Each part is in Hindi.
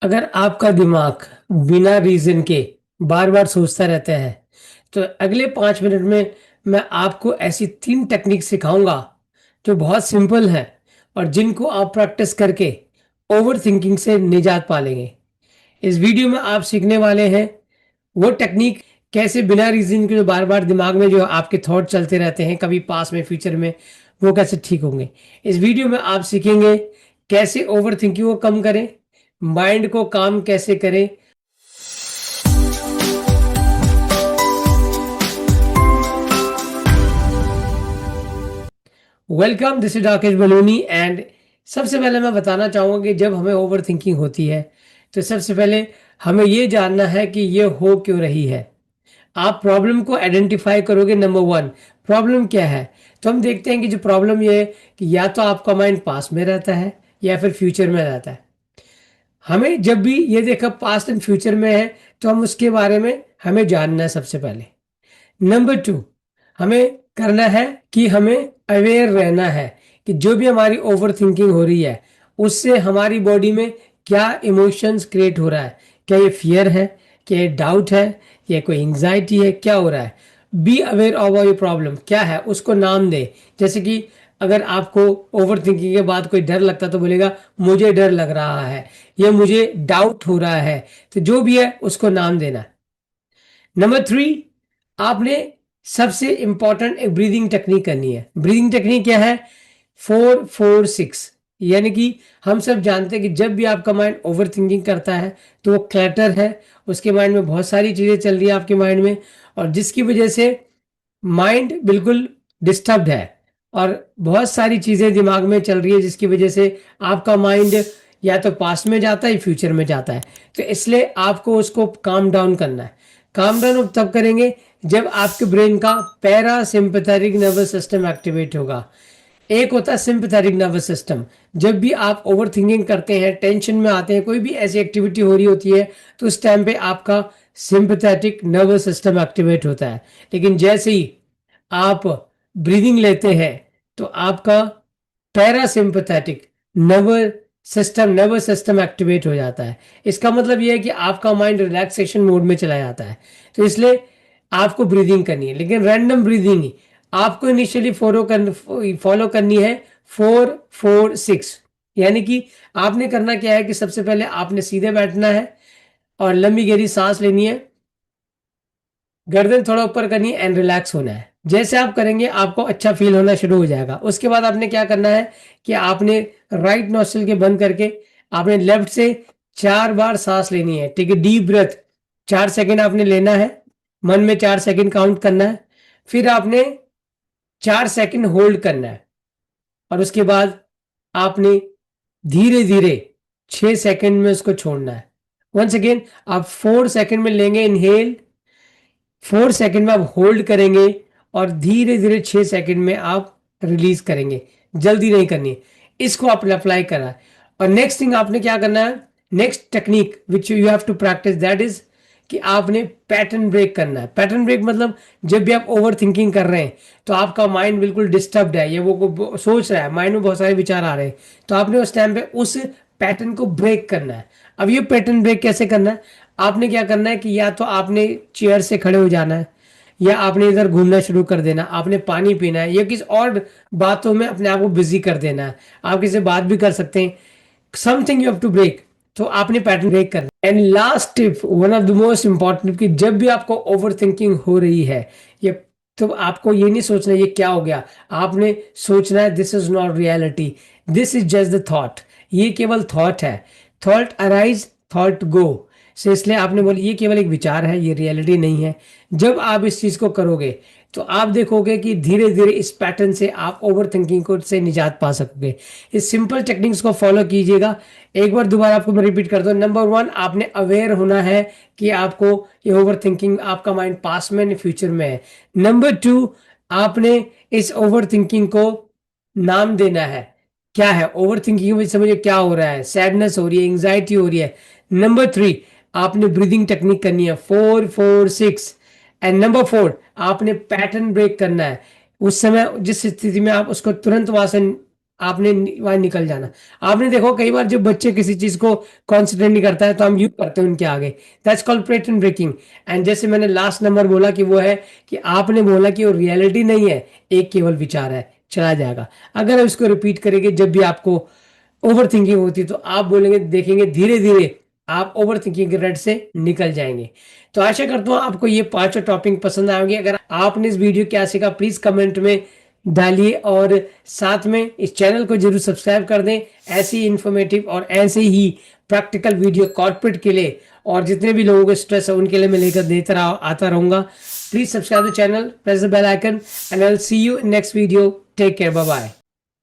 अगर आपका दिमाग बिना रीजन के बार बार सोचता रहता है तो अगले 5 मिनट में मैं आपको ऐसी 3 टेक्निक सिखाऊंगा जो बहुत सिंपल है और जिनको आप प्रैक्टिस करके ओवर थिंकिंग से निजात पा लेंगे। इस वीडियो में आप सीखने वाले हैं वो टेक्निक, कैसे बिना रीजन के जो बार बार दिमाग में जो आपके थॉट चलते रहते हैं कभी पास में फ्यूचर में, वो कैसे ठीक होंगे। इस वीडियो में आप सीखेंगे कैसे ओवर थिंकिंग को कम करें, माइंड को काम कैसे करें। Welcome, this is Rakesh Baluni and सबसे पहले मैं बताना चाहूँगा कि जब हमें ओवर थिंकिंग होती है तो सबसे पहले हमें ये जानना है कि ये हो क्यों रही है। आप प्रॉब्लम को आइडेंटिफाई करोगे। नंबर वन, प्रॉब्लम क्या है। तो हम देखते हैं कि जो प्रॉब्लम ये है कि या तो आपका माइंड पास में रहता है या फिर फ्यूचर में रहता है। हमें जब भी ये देखा पास्ट एंड फ्यूचर में है तो हम उसके बारे में हमें जानना है सबसे पहले। नंबर टू, हमें करना है कि हमें अवेयर रहना है कि जो भी हमारी ओवर थिंकिंग हो रही है उससे हमारी बॉडी में क्या इमोशंस क्रिएट हो रहा है। क्या ये फियर है, क्या ये डाउट है, या कोई एंग्जाइटी है, क्या हो रहा है। Be aware of your problem क्या है, उसको नाम दे। जैसे कि अगर आपको ओवर थिंकिंग के बाद कोई डर लगता तो बोलेगा मुझे डर लग रहा है या मुझे डाउट हो रहा है। तो जो भी है उसको नाम देना। नंबर थ्री, आपने सबसे इंपॉर्टेंट एक ब्रीदिंग टेक्निक करनी है। ब्रीदिंग टेक्निक क्या है? 4-4-6। यानी कि हम सब जानते हैं कि जब भी आपका माइंड ओवर थिंकिंग करता है तो वो क्लटर है, उसके माइंड में बहुत सारी चीज़ें चल रही है आपके माइंड में, और जिसकी वजह से माइंड बिल्कुल डिस्टर्ब्ड है और बहुत सारी चीज़ें दिमाग में चल रही है जिसकी वजह से आपका माइंड या तो पास्ट में जाता है या फ्यूचर में जाता है। तो इसलिए आपको उसको काम डाउन करना है। काम डाउन तब करेंगे जब आपके ब्रेन का पैरासिम्पैथेटिक नर्वस सिस्टम एक्टिवेट होगा। एक होता है सिंपैथेटिक नर्वस सिस्टम। जब भी आप ओवर थिंकिंग करते हैं, टेंशन में आते हैं, कोई भी ऐसी एक्टिविटी हो रही होती है तो उस टाइम पे आपका सिंपैथेटिक नर्वस सिस्टम एक्टिवेट होता है। लेकिन जैसे ही आप ब्रीदिंग लेते हैं तो आपका पैरासिम्पैथेटिक नर्वस सिस्टम एक्टिवेट हो जाता है। इसका मतलब यह है कि आपका माइंड रिलैक्सेशन मोड में चला जाता है। तो इसलिए आपको ब्रीदिंग करनी है, लेकिन रैंडम ब्रीदिंग ही आपको इनिशियली फॉलो करनी है। 4-4-6। यानी कि आपने करना क्या है कि सबसे पहले आपने सीधे बैठना है और लंबी गहरी सांस लेनी है, गर्दन थोड़ा ऊपर करनी है एंड रिलैक्स होना है। जैसे आप करेंगे आपको अच्छा फील होना शुरू हो जाएगा। उसके बाद आपने क्या करना है कि आपने राइट नोस्ट्रिल के बंद करके आपने लेफ्ट से 4 बार सांस लेनी है। ठीक है, डीप ब्रेथ 4 सेकंड आपने लेना है, मन में 4 सेकंड काउंट करना है, फिर आपने 4 सेकंड होल्ड करना है और उसके बाद आपने धीरे धीरे 6 सेकंड में उसको छोड़ना है। वंस अगेन आप 4 सेकंड में लेंगे इनहेल, 4 सेकंड में आप होल्ड करेंगे और धीरे धीरे 6 सेकंड में आप रिलीज करेंगे। जल्दी नहीं करनी है। इसको आपने अप्लाई करा है। और नेक्स्ट थिंग आपने क्या करना है, next technique which you have to practice that is कि आपने पैटर्न ब्रेक करना है। पैटर्न ब्रेक मतलब जब भी आप ओवर थिंकिंग कर रहे हैं तो आपका माइंड बिल्कुल डिस्टर्ब्ड है, ये वो सोच रहा है, माइंड में बहुत सारे विचार आ रहे हैं, तो आपने उस टाइम पे उस पैटर्न को ब्रेक करना है। अब ये पैटर्न ब्रेक कैसे करना है? आपने क्या करना है कि या तो आपने चेयर से खड़े हो जाना है या आपने इधर घूमना शुरू कर देना, आपने पानी पीना है या किसी और बातों में अपने आप को बिजी कर देना है। आप किसी से बात भी कर सकते हैं। Something you have to break. तो आपने पैटर्न ब्रेक करना है। And last tip, one of the most important, कि जब भी आपको ओवर थिंकिंग हो रही है ये, तो आपको ये नहीं सोचना ये क्या हो गया, आपने सोचना है this is not reality, this is just the thought. ये केवल थॉट है। थॉट अराइज, थॉट गो। सो इसलिए आपने बोला ये केवल एक विचार है, ये रियलिटी नहीं है। जब आप इस चीज को करोगे तो आप देखोगे कि धीरे धीरे इस पैटर्न से आप ओवर थिंकिंग को से निजात पा सकोगे। इस सिंपल टेक्निक्स को फॉलो कीजिएगा। एक बार दोबारा आपको मैं रिपीट कर दूं। नंबर वन, आपने अवेयर होना है कि आपको ये ओवर थिंकिंग, आपका माइंड पास्ट में फ्यूचर में है। नंबर टू, आपने इस ओवर थिंकिंग को नाम देना है। क्या है ओवर थिंकिंग की वजह से मुझे क्या हो रहा है, सैडनेस हो रही है, एंग्जाइटी हो रही है। नंबर थ्री, आपने ब्रीदिंग टेक्निक करनी है 4-4-6। एंड नंबर फोर, आपने पैटर्न ब्रेक करना है। उस समय जिस स्थिति में आप उसको तुरंत वहां से आपने वहां निकल जाना। आपने देखो कई बार जब बच्चे किसी चीज को कॉन्सेंट्रेट नहीं करता है तो हम यूज करते हैं उनके आगे, that's called pattern breaking. And जैसे मैंने लास्ट नंबर बोला कि वो है कि आपने बोला कि वो रियलिटी नहीं है, एक केवल विचार है, चला जाएगा। अगर उसको रिपीट करेंगे जब भी आपको ओवर थिंकिंग होती है तो आप बोलेंगे, देखेंगे धीरे धीरे आप ओवर थिंकिंग के रेड से निकल जाएंगे। तो आशा करता हूँ आपको ये पांचों टॉपिक पसंद आएंगे। अगर आपने इस वीडियो क्या सीखा प्लीज कमेंट में डालिए और साथ में इस चैनल को जरूर सब्सक्राइब कर दें ऐसी इंफॉर्मेटिव और ऐसे ही प्रैक्टिकल वीडियो कॉर्पोरेट के लिए और जितने भी लोगों को स्ट्रेस है उनके लिए मैं लेकर देता आता रहूंगा। Please subscribe the channel, press the bell icon and I will see you in next video. Take care, bye bye.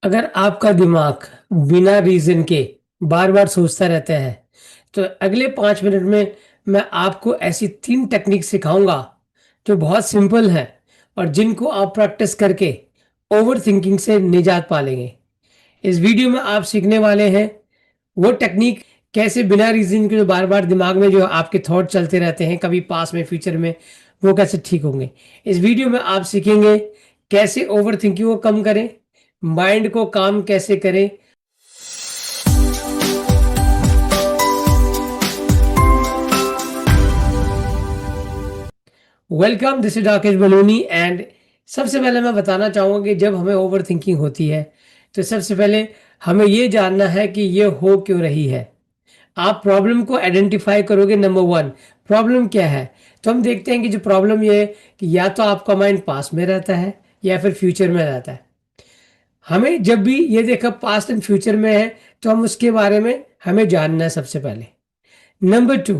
अगर आपका दिमाग बिना रीजन के बार बार सोचता रहता है तो अगले 5 मिनट में मैं आपको ऐसी 3 टेक्निक सिखाऊंगा जो बहुत सिंपल है और जिनको आप प्रैक्टिस करके ओवर थिंकिंग से निजात पा लेंगे। इस वीडियो में आप सीखने वाले हैं वो टेक्निक, कैसे बिना रीजन के जो बार बार दिमाग में जो आपके थॉट चलते रहते हैं कभी पास में फ्यूचर में, वो कैसे ठीक होंगे। इस वीडियो में आप सीखेंगे कैसे ओवर थिंकिंग को कम करें, माइंड को काम कैसे करें। Welcome, this is Rakesh Baluni. And सबसे पहले मैं बताना चाहूंगा कि जब हमें ओवर थिंकिंग होती है तो सबसे पहले हमें यह जानना है कि यह हो क्यों रही है। आप प्रॉब्लम को आइडेंटिफाई करोगे। नंबर 1, प्रॉब्लम क्या है। तो हम देखते हैं कि जो प्रॉब्लम ये है कि या तो आपका माइंड पास्ट में रहता है या फिर फ्यूचर में रहता है। हमें जब भी ये देखा पास्ट एंड फ्यूचर में है तो हम उसके बारे में हमें जानना है सबसे पहले। नंबर 2,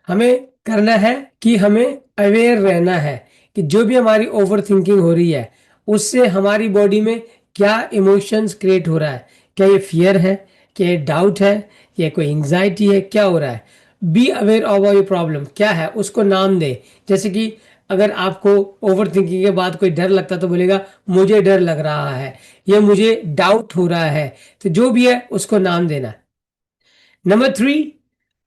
हमें करना है कि हमें अवेयर रहना है कि जो भी हमारी ओवर थिंकिंग हो रही है उससे हमारी बॉडी में क्या इमोशंस क्रिएट हो रहा है। क्या ये फियर है, क्या ये डाउट है, या कोई एंग्जाइटी है, क्या हो रहा है। Be aware of your problem, क्या है उसको नाम दे। जैसे कि अगर आपको ओवर थिंकिंग के बाद कोई डर लगता तो बोलेगा मुझे डर लग रहा है या मुझे डाउट हो रहा है। तो जो भी है उसको नाम देना। नंबर 3,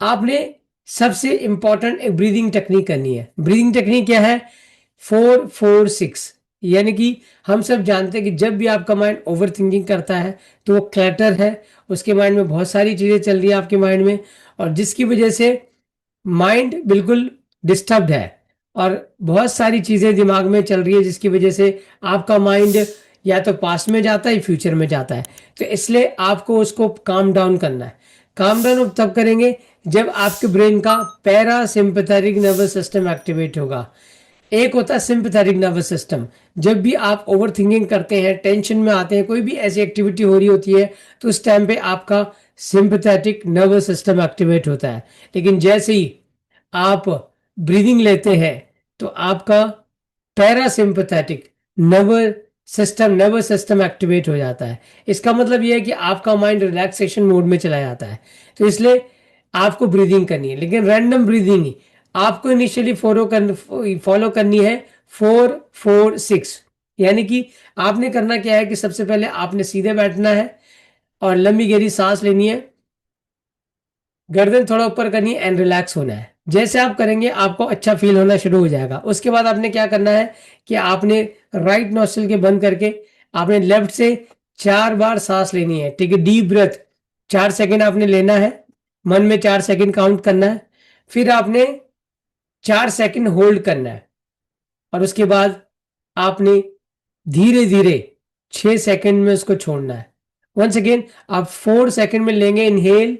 आपने सबसे इंपॉर्टेंट एक ब्रीदिंग टेक्निक करनी है। ब्रीदिंग टेक्निक क्या है? 4-4-6। यानी कि हम सब जानते हैं कि जब भी आपका माइंड ओवर थिंकिंग करता है तो वो क्लटर है, उसके माइंड में बहुत सारी चीजें चल रही है आपके माइंड में, और जिसकी वजह से माइंड बिल्कुल डिस्टर्ब्ड है और बहुत सारी चीजें दिमाग में चल रही है जिसकी वजह से आपका माइंड या तो पास्ट में जाता है फ्यूचर में जाता है। तो इसलिए आपको उसको काम डाउन करना है। काम डाउन तब करेंगे जब आपके ब्रेन का पैरासिम्पैथेटिक नर्वस सिस्टम एक्टिवेट होगा। एक होता है सिंपैथेटिक नर्वस सिस्टम। जब भी आप ओवर थिंकिंग करते हैं, टेंशन में आते हैं, कोई भी ऐसी एक्टिविटी हो रही होती है तो उस टाइम पे आपका सिंपैथेटिक नर्वस सिस्टम एक्टिवेट होता है। लेकिन जैसे ही आप ब्रीदिंग लेते हैं तो आपका पैरासिम्पैथेटिक नर्वस सिस्टम एक्टिवेट हो जाता है। इसका मतलब यह है कि आपका माइंड रिलैक्सेशन मोड में चला जाता है। तो इसलिए आपको ब्रीदिंग करनी है, लेकिन रैंडम ब्रीदिंग ही आपको इनिशियली फॉलो करनी है 4-4-6। यानी कि आपने करना क्या है कि सबसे पहले आपने सीधे बैठना है और लंबी गहरी सांस लेनी है, गर्दन थोड़ा ऊपर करनी है एंड रिलैक्स होना है। जैसे आप करेंगे आपको अच्छा फील होना शुरू हो जाएगा। उसके बाद आपने क्या करना है कि आपने राइट नोस्ट्रिल के बंद करके आपने लेफ्ट से 4 बार सांस लेनी है। ठीक है, डीप ब्रेथ 4 सेकंड आपने लेना है, मन में 4 सेकंड काउंट करना है, फिर आपने 4 सेकंड होल्ड करना है और उसके बाद आपने धीरे धीरे 6 सेकंड में उसको छोड़ना है। वंस अगेन आप 4 सेकंड में लेंगे इनहेल,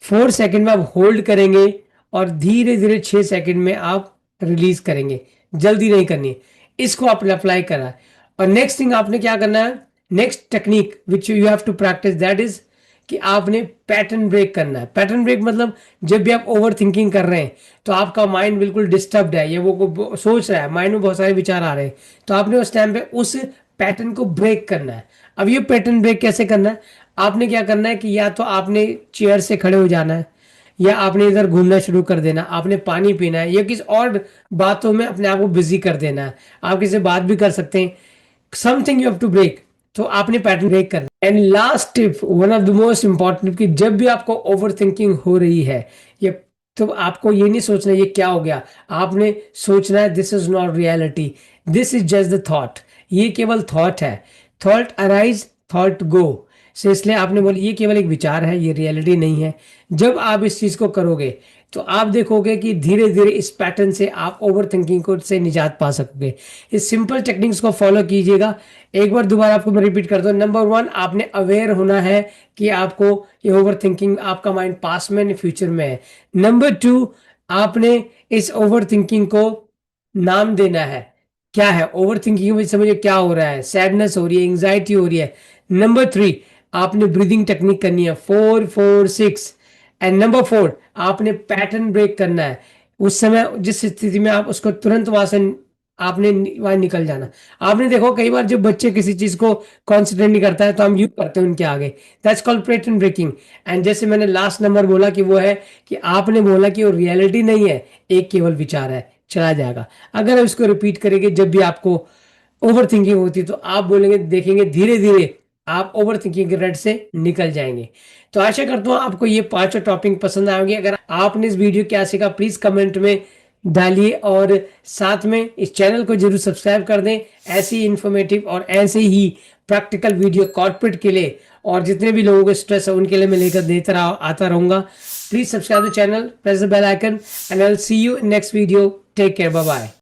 4 सेकंड में आप होल्ड करेंगे और धीरे धीरे 6 सेकंड में आप रिलीज करेंगे। जल्दी नहीं करनी है। इसको आपने अप्लाई करा है। और नेक्स्ट थिंग आपने क्या करना है, next technique which you have to practice, that is कि आपने पैटर्न ब्रेक करना है। पैटर्न ब्रेक मतलब जब भी आप ओवर थिंकिंग कर रहे हैं तो आपका माइंड बिल्कुल डिस्टर्ब्ड है, ये वो सोच रहा है, माइंड में बहुत सारे विचार आ रहे हैं, तो आपने उस टाइम पे उस पैटर्न को ब्रेक करना है। अब ये पैटर्न ब्रेक कैसे करना है? आपने क्या करना है कि या तो आपने चेयर से खड़े हो जाना है या आपने इधर घूमना शुरू कर देना, आपने पानी पीना है या किसी और बातों में अपने आप को बिजी कर देना है। आप किसी से बात भी कर सकते हैं। Something you have to break. तो आपने पैटर्न ब्रेक करना। And last tip, one of the most important, कि जब भी आपको ओवर थिंकिंग हो रही है ये, तो आपको ये नहीं सोचना ये क्या हो गया, आपने सोचना है this is not reality, this is just the thought. ये केवल थॉट है। थॉट अराइज थॉट गो। से इसलिए आपने बोला ये केवल एक विचार है, ये रियलिटी नहीं है। जब आप इस चीज को करोगे तो आप देखोगे कि धीरे धीरे इस पैटर्न से आप ओवर थिंकिंग को से निजात पा सकोगे। इस सिंपल टेक्निक्स को फॉलो कीजिएगा। एक बार दोबारा आपको मैं रिपीट करता हूँ। नंबर वन, आपने अवेयर होना है कि आपको ये ओवर थिंकिंग, आपका माइंड पास्ट में नहीं फ्यूचर में है। नंबर टू, आपने इस ओवर थिंकिंग को नाम देना है। क्या है ओवर थिंकिंग में, समझिए क्या हो रहा है, सैडनेस हो रही है, एंग्जाइटी हो रही है। नंबर थ्री, आपने ब्रीदिंग टेक्निक करनी है 4-4-6। एंड नंबर फोर, आपने पैटर्न ब्रेक करना है। उस समय जिस स्थिति में आप उसको तुरंत वहां से आपने वहां निकल जाना। आपने देखो कई बार जब बच्चे किसी चीज को कॉन्सेंट्रेट नहीं करता है तो हम यूज करते हैं उनके आगे, that's called pattern breaking. And जैसे मैंने लास्ट नंबर बोला कि वो है कि आपने बोला कि वो रियलिटी नहीं है, एक केवल विचार है, चला जाएगा। अगर आप इसको रिपीट करेंगे जब भी आपको ओवर थिंकिंग होती है तो आप बोलेंगे, देखेंगे धीरे धीरे आप ओवर थिंकिंग के रट से निकल जाएंगे। तो आशा करता हूँ आपको ये पांचों टॉपिक पसंद आएंगे। अगर आपने इस वीडियो क्या सीखा प्लीज कमेंट में डालिए और साथ में इस चैनल को जरूर सब्सक्राइब कर दें। ऐसी इंफॉर्मेटिव और ऐसे ही प्रैक्टिकल वीडियो कॉर्पोरेट के लिए और जितने भी लोगों को स्ट्रेस है उनके लिए मैं लेकर देता आता रहूंगा। Please subscribe the channel, press the bell icon and I will see you in next video. Take care, bye bye.